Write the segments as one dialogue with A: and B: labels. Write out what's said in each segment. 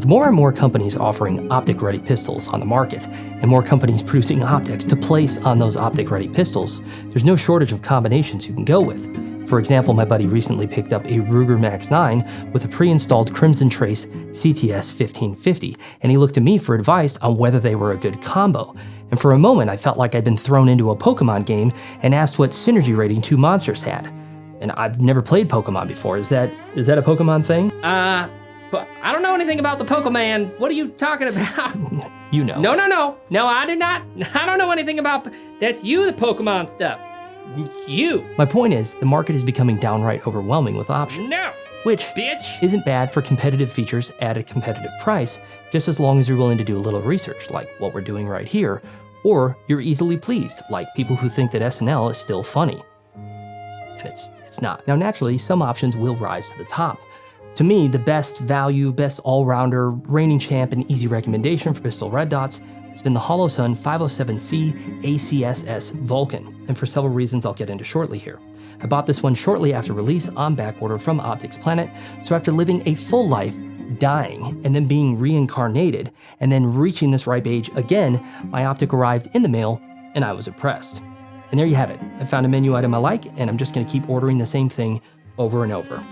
A: With more and more companies offering optic-ready pistols on the market, and more companies producing optics to place on those optic-ready pistols, there's no shortage of combinations you can go with. For example, my buddy recently picked up a Ruger Max 9 with a pre-installed Crimson Trace CTS 1550, and he looked to me for advice on whether they were a good combo. And for a moment, I felt like I'd been thrown into a Pokemon game and asked what synergy rating two monsters had. And I've never played Pokemon before. Is that a Pokemon thing?
B: But I don't know anything about the Pokemon. What are you talking about?
A: You know.
B: No, I do not. I don't know anything about. That's you, the Pokemon stuff. You.
A: My point is, the market is becoming downright overwhelming with options.
B: No.
A: Which
B: Bitch.
A: isn't bad for competitive features at a competitive price, just as long as you're willing to do a little research, like what we're doing right here, or you're easily pleased, like people who think that SNL is still funny. And it's not. Now, naturally, some options will rise to the top. To me, the best value, best all-rounder, reigning champ, and easy recommendation for pistol red dots has been the Holosun 507c ACSS Vulcan, and for several reasons I'll get into shortly here. I bought this one shortly after release on backorder from Optics Planet, so after living a full life, dying, and then being reincarnated, and then reaching this ripe age again, my optic arrived in the mail, and I was impressed. And there you have it. I found a menu item I like, and I'm just gonna keep ordering the same thing over and over.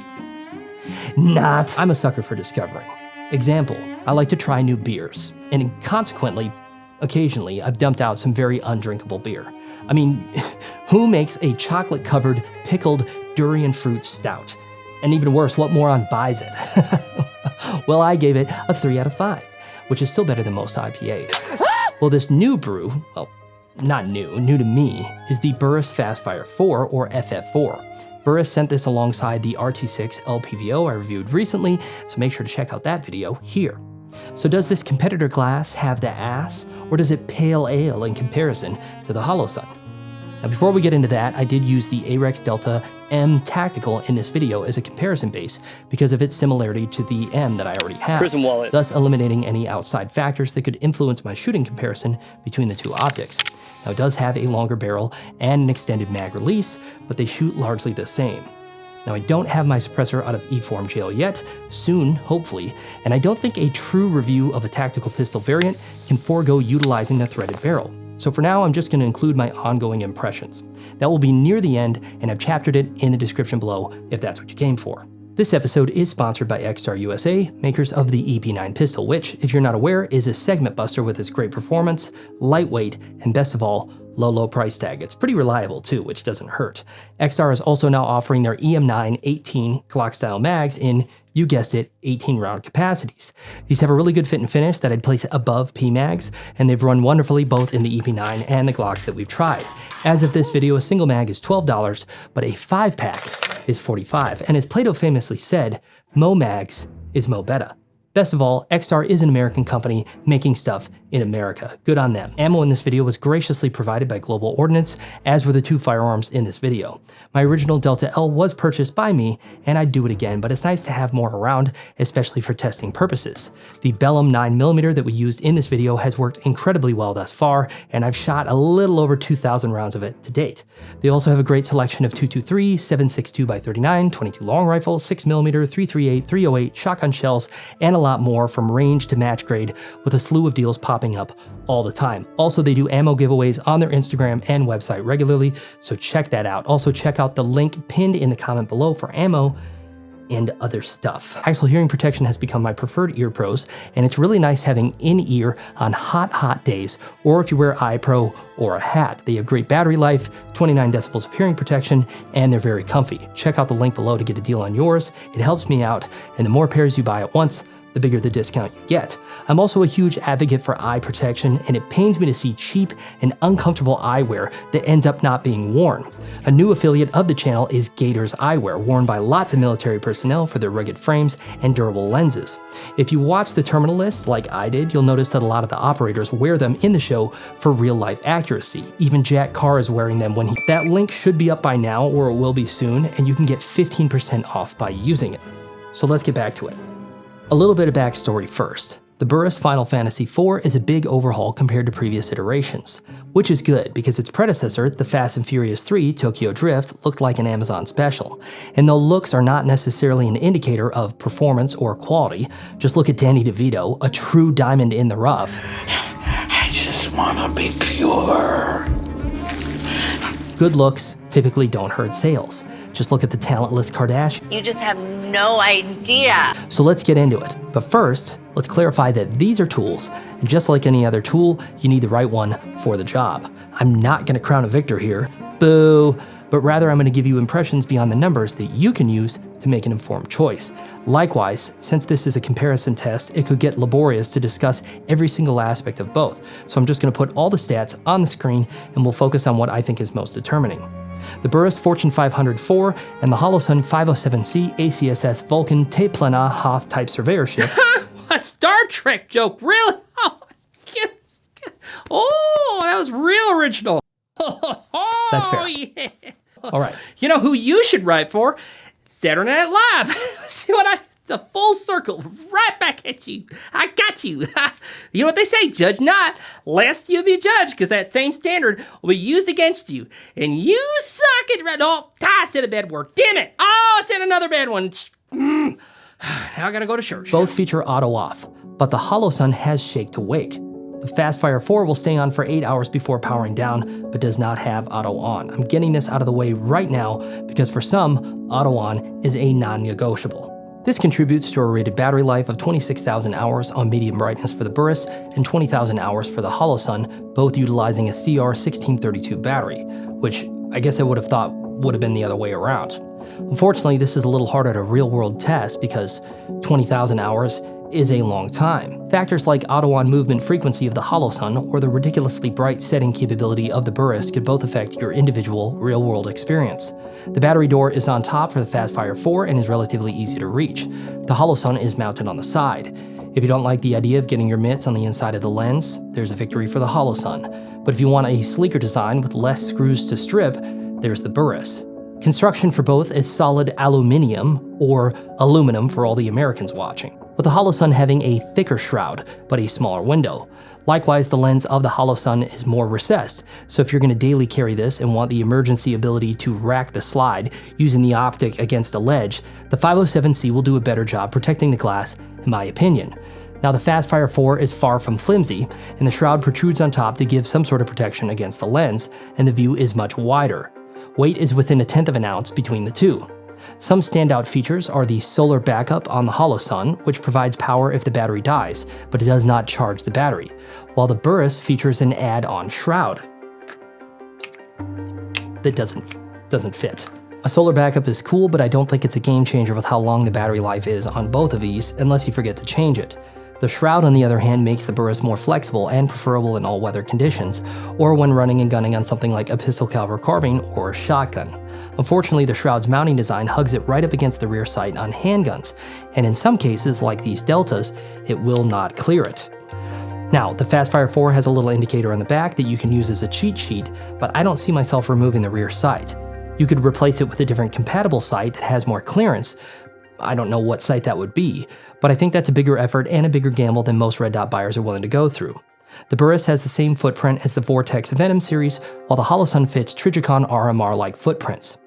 A: Not. I'm a sucker for discovering. Example, I like to try new beers, and consequently, occasionally, I've dumped out some very undrinkable beer. I mean, who makes a chocolate-covered, pickled durian fruit stout? And even worse, what moron buys it? Well, I gave it a 3 out of 5, which is still better than most IPAs. Well, this new brew, well, not new to me, is the Burris Fast Fire 4, or FF4. Burris sent this alongside the RT6 LPVO I reviewed recently, so make sure to check out that video here. So does this competitor glass have the ass, or does it pale ale in comparison to the Holosun? Now before we get into that, I did use the Arex Delta M Tactical in this video as a comparison base because of its similarity to the M that I already have,
B: Prison wallet.
A: thus eliminating any outside factors that could influence my shooting comparison between the two optics. Now it does have a longer barrel and an extended mag release, but they shoot largely the same. Now I don't have my suppressor out of E-form jail yet, soon, hopefully, and I don't think a true review of a tactical pistol variant can forego utilizing the threaded barrel. So for now, I'm just going to include my ongoing impressions. That will be near the end, and I've chaptered it in the description below if that's what you came for. This episode is sponsored by X-Star USA, makers of the EP9 pistol, which, if you're not aware, is a segment buster with its great performance, lightweight, and best of all, low price tag. It's pretty reliable too, which doesn't hurt. X-Star is also now offering their EM9 18 Glock style mags in, you guessed it, 18 round capacities. These have a really good fit and finish that I'd place above P-mags, and they've run wonderfully both in the EP9 and the Glocks that we've tried. As of this video, a single mag is $12, but a 5-pack is $45, and as Plato famously said, Mo Mags is Mo Betta. Best of all, X-Star is an American company making stuff in America. Good on them. Ammo in this video was graciously provided by Global Ordnance, as were the two firearms in this video. My original Delta L was purchased by me, and I'd do it again, but it's nice to have more around, especially for testing purposes. The Bellum 9mm that we used in this video has worked incredibly well thus far, and I've shot a little over 2,000 rounds of it to date. They also have a great selection of 223, 7.62x39, 22 long rifles, 6mm, 338, 308, shotgun shells, and a lot more from range to match grade, with a slew of deals popping up all the time. Also, they do ammo giveaways on their Instagram and website regularly, so check that out. Also, check out the link pinned in the comment below for ammo and other stuff. Axial hearing protection has become my preferred ear pros, and it's really nice having in-ear on hot days, or if you wear eye pro or a hat. They have great battery life, 29 decibels of hearing protection, and they're very comfy. Check out the link below to get a deal on yours. It helps me out, and the more pairs you buy at once, the bigger the discount you get. I'm also a huge advocate for eye protection, and it pains me to see cheap and uncomfortable eyewear that ends up not being worn. A new affiliate of the channel is Gators Eyewear, worn by lots of military personnel for their rugged frames and durable lenses. If you watch the terminal lists like I did, you'll notice that a lot of the operators wear them in the show for real-life accuracy. Even Jack Carr is wearing them when That link should be up by now, or it will be soon, and you can get 15% off by using it. So let's get back to it. A little bit of backstory first. The Burris Final Fantasy IV is a big overhaul compared to previous iterations, which is good because its predecessor, the Fast and Furious 3 Tokyo Drift, looked like an Amazon special. And though looks are not necessarily an indicator of performance or quality, just look at Danny DeVito, a true diamond in the rough.
C: I just wanna be pure.
A: Good looks typically don't hurt sales. Just look at the talentless Kardashian.
D: You just have no idea.
A: So let's get into it. But first, let's clarify that these are tools, and just like any other tool, you need the right one for the job. I'm not gonna crown a victor here, boo, but rather I'm gonna give you impressions beyond the numbers that you can use to make an informed choice. Likewise, since this is a comparison test, it could get laborious to discuss every single aspect of both. So I'm just gonna put all the stats on the screen and we'll focus on what I think is most determining. The Burris Fortune 500 4 and the Holosun 507c ACSS Vulcan Te-Plana Hoth type surveyorship.
B: A Star Trek joke, really? Oh, that was real original.
A: That's fair.
B: Yeah.
A: All right.
B: You know who you should write for? Saturday Night Live. See what the full circle, right back at you. I got you. You know what they say, judge not, lest you be judged, because that same standard will be used against you. And you suck it. Oh, I said a bad word. Damn it. Oh, I said another bad one. Now I gotta go to church.
A: Both feature auto off, but the Holosun has shake to wake. The Fast Fire 4 will stay on for 8 hours before powering down, but does not have auto on. I'm getting this out of the way right now because for some, auto on is a non-negotiable. This contributes to a rated battery life of 26,000 hours on medium brightness for the Burris and 20,000 hours for the Holosun, both utilizing a CR1632 battery, which I guess I would have thought would have been the other way around. Unfortunately, this is a little harder to real-world test because 20,000 hours is a long time. Factors like auto-on movement frequency of the Holosun or the ridiculously bright setting capability of the Burris could both affect your individual real-world experience. The battery door is on top for the Fast Fire 4 and is relatively easy to reach. The Holosun is mounted on the side. If you don't like the idea of getting your mitts on the inside of the lens, there's a victory for the Holosun. But if you want a sleeker design with less screws to strip, there's the Burris. Construction for both is solid aluminium, or aluminum for all the Americans watching, with the Holosun having a thicker shroud, but a smaller window. Likewise, the lens of the Holosun is more recessed, so if you're going to daily carry this and want the emergency ability to rack the slide using the optic against a ledge, the 507c will do a better job protecting the glass, in my opinion. Now the Fast Fire 4 is far from flimsy, and the shroud protrudes on top to give some sort of protection against the lens, and the view is much wider. Weight is within 1/10 of an ounce between the two. Some standout features are the solar backup on the Holosun, which provides power if the battery dies, but it does not charge the battery, while the Burris features an add-on shroud that doesn't fit. A solar backup is cool, but I don't think it's a game changer with how long the battery life is on both of these, unless you forget to change it. The shroud, on the other hand, makes the Burris more flexible and preferable in all weather conditions, or when running and gunning on something like a pistol caliber carbine or a shotgun. Unfortunately, the shroud's mounting design hugs it right up against the rear sight on handguns, and in some cases, like these Deltas, it will not clear it. Now, the Fast Fire 4 has a little indicator on the back that you can use as a cheat sheet, but I don't see myself removing the rear sight. You could replace it with a different compatible sight that has more clearance. I don't know what sight that would be, but I think that's a bigger effort and a bigger gamble than most red dot buyers are willing to go through. The Burris has the same footprint as the Vortex Venom series, while the Holosun fits Trijicon RMR-like footprints.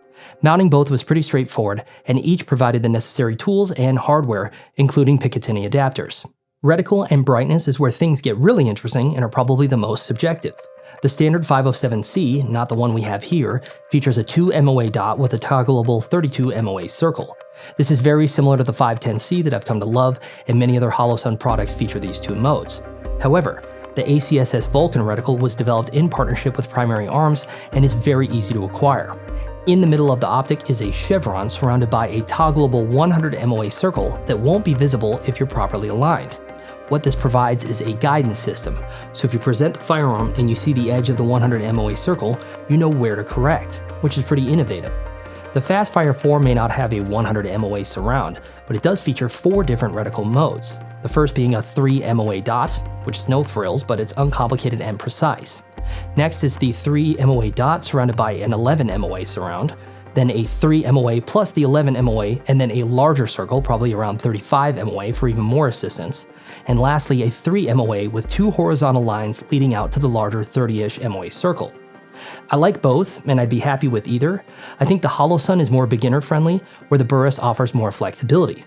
A: Mounting both was pretty straightforward, and each provided the necessary tools and hardware, including Picatinny adapters. Reticle and Brightness is where things get really interesting and are probably the most subjective. The standard 507c, not the one we have here, features a 2 MOA dot with a toggleable 32 MOA circle. This is very similar to the 510c that I've come to love, and many other Holosun products feature these two modes. However, the ACSS Vulcan reticle was developed in partnership with Primary Arms and is very easy to acquire. In the middle of the optic is a chevron surrounded by a toggleable 100 MOA circle that won't be visible if you're properly aligned. What this provides is a guidance system, so if you present the firearm and you see the edge of the 100 MOA circle, you know where to correct, which is pretty innovative. The Fast Fire 4 may not have a 100 MOA surround, but it does feature 4 different reticle modes, the first being a 3 MOA dot, which is no frills, but it's uncomplicated and precise. Next is the 3 MOA dot surrounded by an 11 MOA surround. then a 3 MOA plus the 11 MOA, and then a larger circle, probably around 35 MOA for even more assistance, and lastly a 3 MOA with 2 horizontal lines leading out to the larger 30-ish MOA circle. I like both, and I'd be happy with either. I think the Holosun is more beginner friendly, where the Burris offers more flexibility.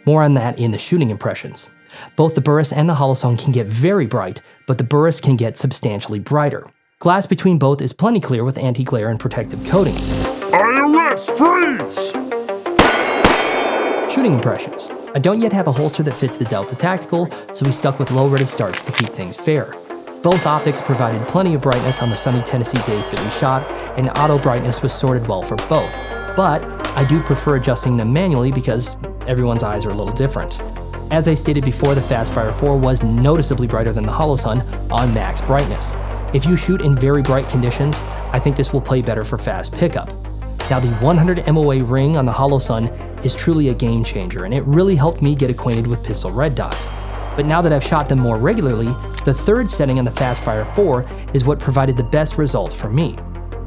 A: More on that in the shooting impressions. Both the Burris and the Holosun can get very bright, but the Burris can get substantially brighter. Glass between both is plenty clear with anti-glare and protective coatings.
E: Arex, freeze!
A: Shooting impressions. I don't yet have a holster that fits the Delta Tactical, so we stuck with low ready starts to keep things fair. Both optics provided plenty of brightness on the sunny Tennessee days that we shot, and auto brightness was sorted well for both. But I do prefer adjusting them manually because everyone's eyes are a little different. As I stated before, the Fast Fire 4 was noticeably brighter than the Holosun on max brightness. If you shoot in very bright conditions, I think this will play better for fast pickup. Now the 100 MOA ring on the Holosun is truly a game changer, and it really helped me get acquainted with pistol red dots. But now that I've shot them more regularly, the third setting on the Fast Fire 4 is what provided the best results for me.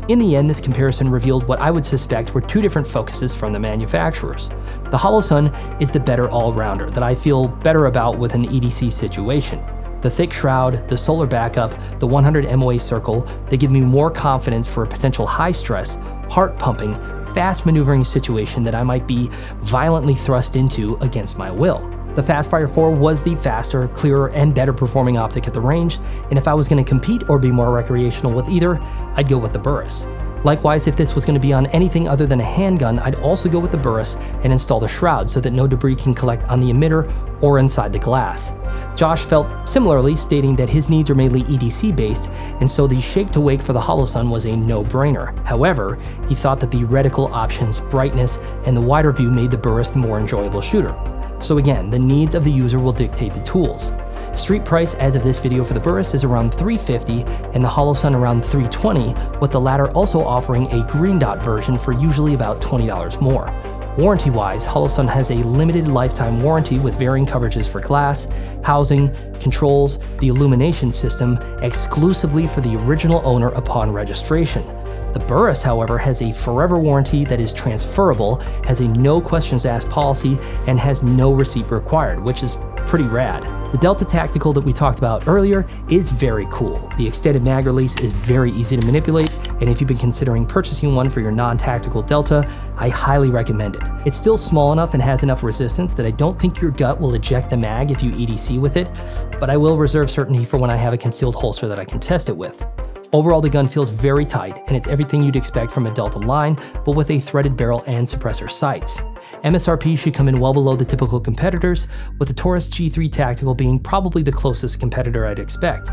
A: In the end, this comparison revealed what I would suspect were 2 different focuses from the manufacturers. The Holosun is the better all-rounder that I feel better about with an EDC situation. The thick shroud, the solar backup, the 100 MOA circle, they give me more confidence for a potential high-stress, heart-pumping, fast maneuvering situation that I might be violently thrust into against my will. The Fast Fire 4 was the faster, clearer, and better performing optic at the range, and if I was going to compete or be more recreational with either, I'd go with the Burris. Likewise, if this was going to be on anything other than a handgun, I'd also go with the Burris and install the shroud so that no debris can collect on the emitter or inside the glass. Josh felt similarly, stating that his needs are mainly EDC based, and so the shake to wake for the Holosun was a no-brainer. However, he thought that the reticle options, brightness, and the wider view made the Burris the more enjoyable shooter. So again, the needs of the user will dictate the tools. Street price as of this video for the Burris is around $350 and the Holosun around $320, with the latter also offering a green dot version for usually about $20 more. Warranty-wise, Holosun has a limited lifetime warranty with varying coverages for glass, housing, controls, the illumination system, exclusively for the original owner upon registration. The Burris, however, has a forever warranty that is transferable, has a no questions asked policy, and has no receipt required, which is pretty rad. The Delta Tactical that we talked about earlier is very cool. The extended mag release is very easy to manipulate, and if you've been considering purchasing one for your non-tactical Delta, I highly recommend it. It's still small enough and has enough resistance that I don't think your gut will eject the mag if you EDC with it, but I will reserve certainty for when I have a concealed holster that I can test it with. Overall, the gun feels very tight, and it's everything you'd expect from a Delta line, but with a threaded barrel and suppressor sights. MSRP should come in well below the typical competitors, with the Taurus G3 Tactical being probably the closest competitor I'd expect.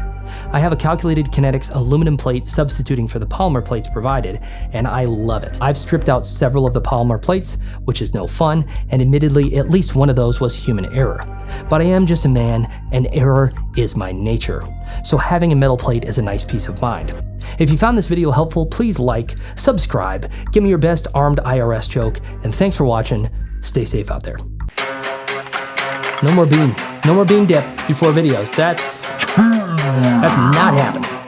A: I have a calculated kinetics aluminum plate substituting for the polymer plates provided, and I love it. I've stripped out several of the polymer plates, which is no fun, and admittedly at least one of those was human error. But I am just a man, and error is my nature. So having a metal plate is a nice peace of mind. If you found this video helpful, please like, subscribe, give me your best armed IRS joke, and thanks for watching. Stay safe out there. No more beam dip before videos. That's not happening.